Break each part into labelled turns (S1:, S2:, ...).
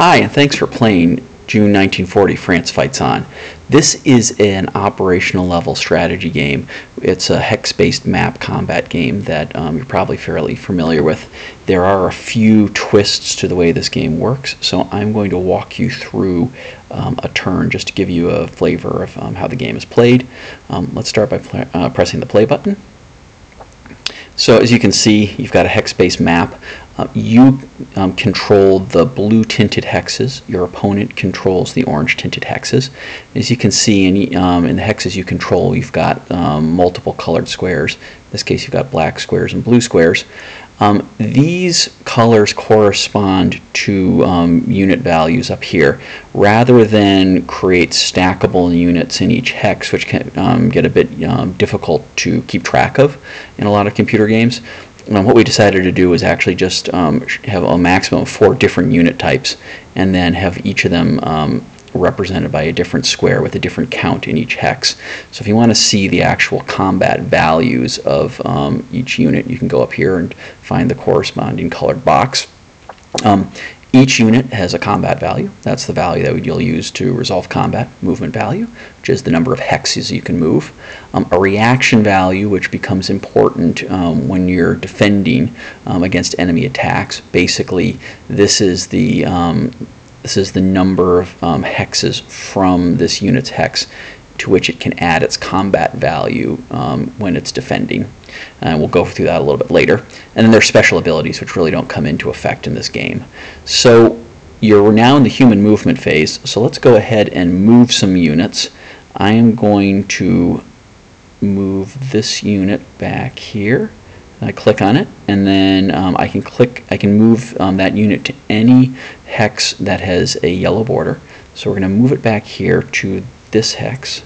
S1: Hi, and thanks for playing June 1940 France Fights On. This is an operational level strategy game. It's a hex-based map combat game that you're probably fairly familiar with. There are a few twists to the way this game works, so I'm going to walk you through a turn just to give you a flavor of how the game is played. Let's start by pressing the play button. So as you can see, you've got a hex-based map. You control the blue tinted hexes. Your opponent controls the orange tinted hexes. As you can see, in the hexes you control, you've got multiple colored squares. In this case, you've got black squares and blue squares. These colors correspond to unit values up here, rather than create stackable units in each hex, which can get a bit difficult to keep track of in a lot of computer games. What we decided to do is actually just have a maximum of 4 different unit types, and then have each of them represented by a different square with a different count in each hex. So if you want to see the actual combat values of each unit, you can go up here and find the corresponding colored box. Each unit has a combat value. That's the value that you'll use to resolve combat. Movement value, which is the number of hexes you can move. A reaction value, which becomes important when you're defending against enemy attacks. Basically, this is the number of hexes from this unit's hex to which it can add its combat value when it's defending. And we'll go through that a little bit later. And then there's special abilities, which really don't come into effect in this game. So you're now in the human movement phase, so let's go ahead and move some units. I am going to move this unit back here. I click on it, and then I can move that unit to any hex that has a yellow border. So we're going to move it back here to this hex.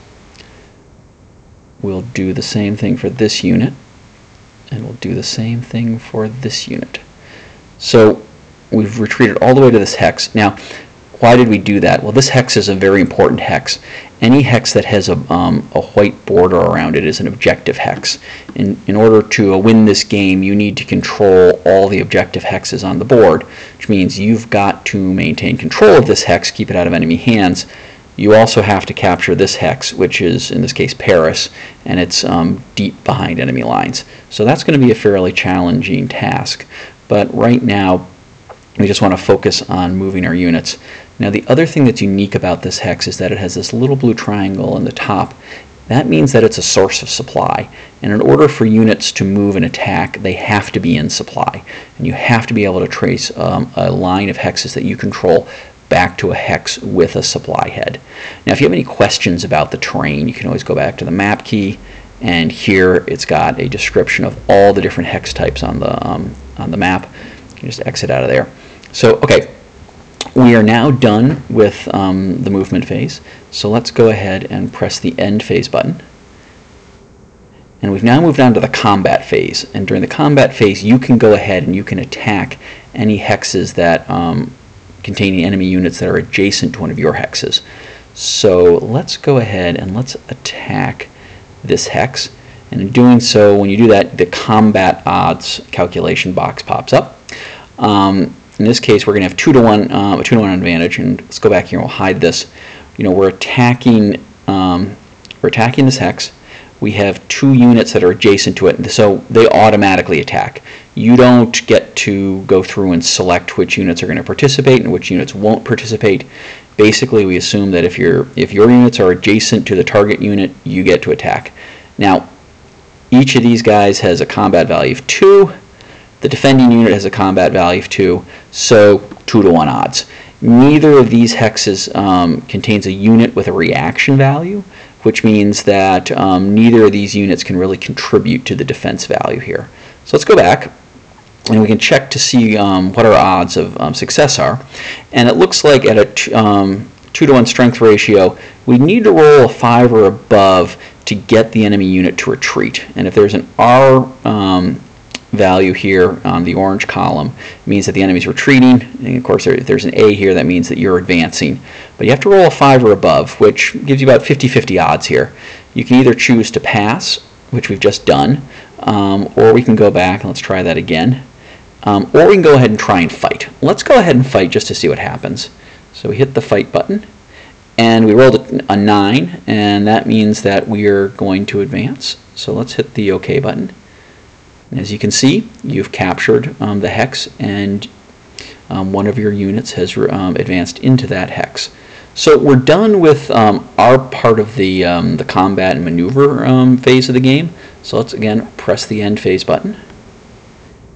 S1: We'll do the same thing for this unit, and we'll do the same thing for this unit. So we've retreated all the way to this hex. Now, why did we do that? Well, this hex is a very important hex. Any hex that has a white border around it is an objective hex. In order to win this game, you need to control all the objective hexes on the board, which means you've got to maintain control of this hex, keep it out of enemy hands. You also have to capture this hex, which is, in this case, Paris, and it's deep behind enemy lines. So that's going to be a fairly challenging task. But right now, we just want to focus on moving our units. Now, the other thing that's unique about this hex is that it has this little blue triangle in the top. That means that it's a source of supply. And in order for units to move and attack, they have to be in supply. And you have to be able to trace a line of hexes that you control back to a hex with a supply head. Now, if you have any questions about the terrain, you can always go back to the map key, and here it's got a description of all the different hex types on the map. You can just exit out of there. So, okay, we are now done with the movement phase. So let's go ahead and press the end phase button. And we've now moved on to the combat phase. And during the combat phase, you can go ahead and you can attack any hexes that containing enemy units that are adjacent to one of your hexes. So let's go ahead and let's attack this hex. And in doing so, when you do that, the combat odds calculation box pops up. In this case, we're going to have a 2-to-1 advantage. And let's go back here and we'll hide this. You know, we're attacking this hex. We have 2 units that are adjacent to it, so they automatically attack. You don't get to go through and select which units are going to participate and which units won't participate. Basically, we assume that if your units are adjacent to the target unit, you get to attack. Now, each of these guys has a combat value of 2. The defending unit has a combat value of 2, so 2-to-1 odds. Neither of these hexes contains a unit with a reaction value, which means that neither of these units can really contribute to the defense value here. So let's go back, and we can check to see what our odds of success are. And it looks like at a 2-to-1 strength ratio, we need to roll a 5 or above to get the enemy unit to retreat. And if there's an R value here on the orange column, it means that the enemy's retreating. And of course, if there's an A here, that means that you're advancing. But you have to roll a 5 or above, which gives you about 50-50 odds here. You can either choose to pass, which we've just done, or we can go back and let's try that again. Or we can go ahead and try and fight. Let's go ahead and fight just to see what happens. So we hit the fight button, and we rolled a 9, and that means that we are going to advance. So let's hit the OK button. And as you can see, you've captured the hex, and one of your units has advanced into that hex. So we're done with our part of the combat and maneuver phase of the game. So let's again press the end phase button.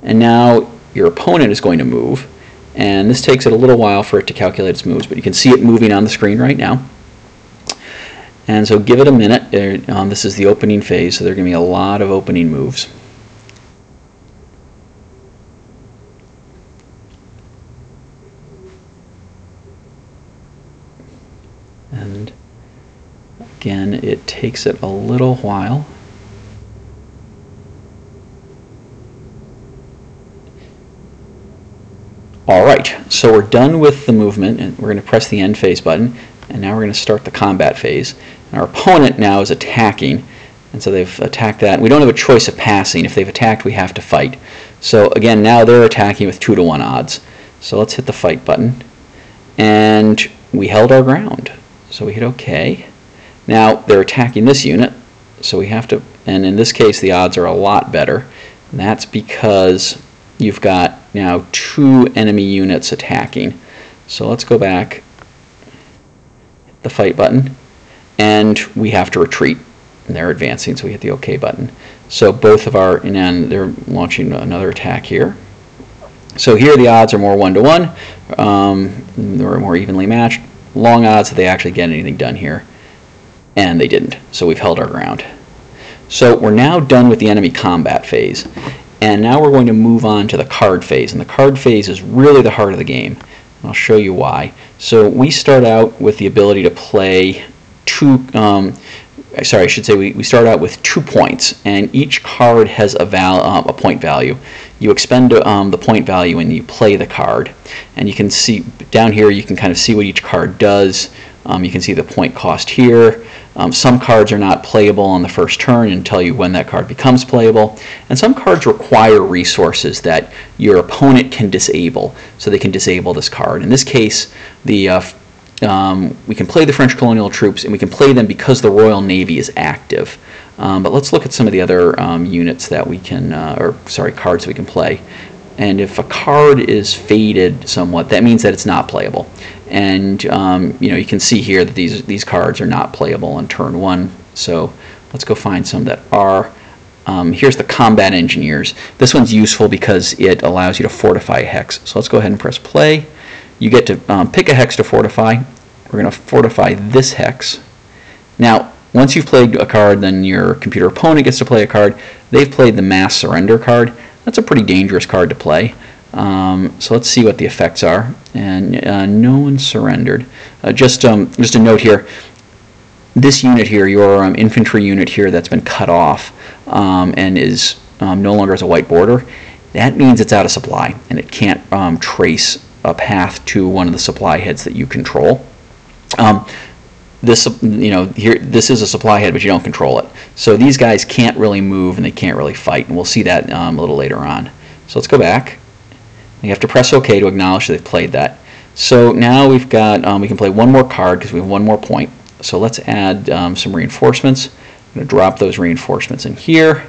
S1: And now your opponent is going to move. And this takes it a little while for it to calculate its moves, but you can see it moving on the screen right now. And so give it a minute. This is the opening phase, so there are going to be a lot of opening moves. And again, it takes it a little while. Alright, so we're done with the movement, and we're going to press the end phase button, and now we're going to start the combat phase. And our opponent now is attacking, and so they've attacked that. We don't have a choice of passing. If they've attacked, we have to fight. So again, now they're attacking with 2-to-1 odds. So let's hit the fight button, and we held our ground. So we hit OK. Now they're attacking this unit, so we have to, and in this case the odds are a lot better. And that's because you've got now 2 enemy units attacking. So let's go back, hit the fight button, and we have to retreat. And they're advancing, so we hit the OK button. So both of our, and they're launching another attack here. So here the odds are more 1-to-1. They're more evenly matched. Long odds that they actually get anything done here. And they didn't, so we've held our ground. So we're now done with the enemy combat phase. And now we're going to move on to the card phase. And the card phase is really the heart of the game. I'll show you why. So we start out with the ability to play we start out with 2 points, and each card has a point value. You expend the point value when you play the card, and you can see down here, you can kind of see what each card does. You can see the point cost here. Some cards are not playable on the first turn and tell you when that card becomes playable, and some cards require resources that your opponent can disable, so they can disable this card. In this case, we can play the French colonial troops, and we can play them because the Royal Navy is active. But let's look at some of the other units that we can, cards we can play. And if a card is faded somewhat, that means that it's not playable. And you can see here that these cards are not playable on turn 1. So let's go find some that are. Here's the Combat Engineers. This one's useful because it allows you to fortify a hex. So let's go ahead and press play. You get to pick a hex to fortify. We're going to fortify this hex. Now, once you've played a card, then your computer opponent gets to play a card. They've played the Mass Surrender card. That's a pretty dangerous card to play. So let's see what the effects are. And no one surrendered. Just a note here. This unit here, your infantry unit here that's been cut off and is no longer has a white border, that means it's out of supply and it can't trace a path to one of the supply heads that you control. This is a supply head, but you don't control it. So these guys can't really move and they can't really fight, and we'll see that a little later on. So let's go back. You have to press OK to acknowledge that they've played that. So now we've got we can play one more card because we have one more point. So let's add some reinforcements. I'm going to drop those reinforcements in here.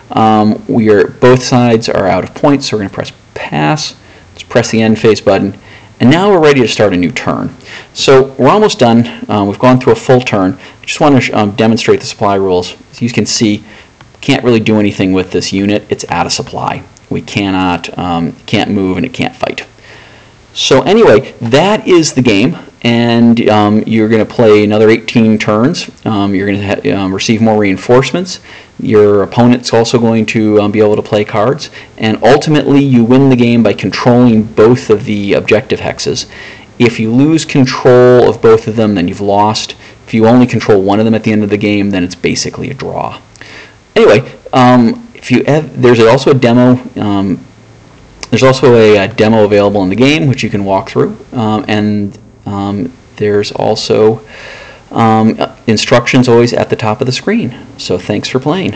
S1: Both sides are out of points, so we're going to press pass. Let's press the end phase button. And now we're ready to start a new turn. So we're almost done. We've gone through a full turn. I just want to demonstrate the supply rules. As you can see, can't really do anything with this unit. It's out of supply. We can't move and it can't fight. So anyway, that is the game, and you're going to play another 18 turns. You're going to receive more reinforcements. Your opponent's also going to be able to play cards, and ultimately you win the game by controlling both of the objective hexes. If you lose control of both of them, then you've lost. If you only control one of them at the end of the game, then it's basically a draw. Anyway, there's also a demo. There's also a demo available in the game, which you can walk through, and there's also instructions always at the top of the screen. So thanks for playing.